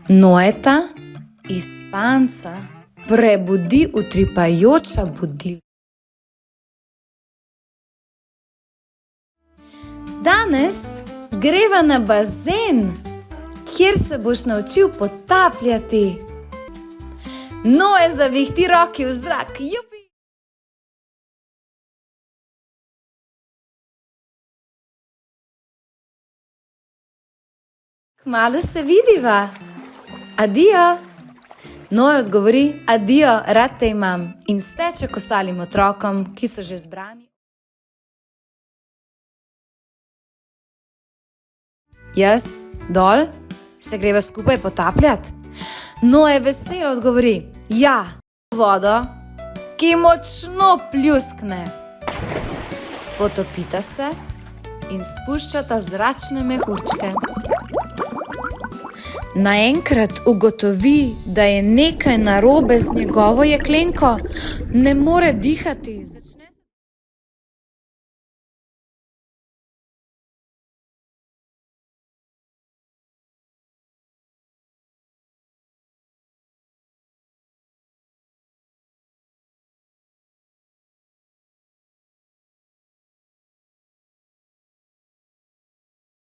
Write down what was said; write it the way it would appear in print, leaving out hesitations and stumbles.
Noeta iz spanca prebudi utripajoča budilka. Danes greva na bazen, kjer se boš naučil potapljati. Noe zavihti roki v zrak, jupi! Kmalu se vidiva. Adijo. Noe odgovori, adijo, rad te imam, in steče k ostalim otrokom, ki so že zbrani. Jaz, dol, se greva skupaj potapljati? Noe veselo odgovori, ja, vodo, ki močno pljuskne. Potopita se in spuščata zračne mehurčke. Naenkrat ugotovi, da je nekaj narobe z njegovo jeklenko, ne more dihati.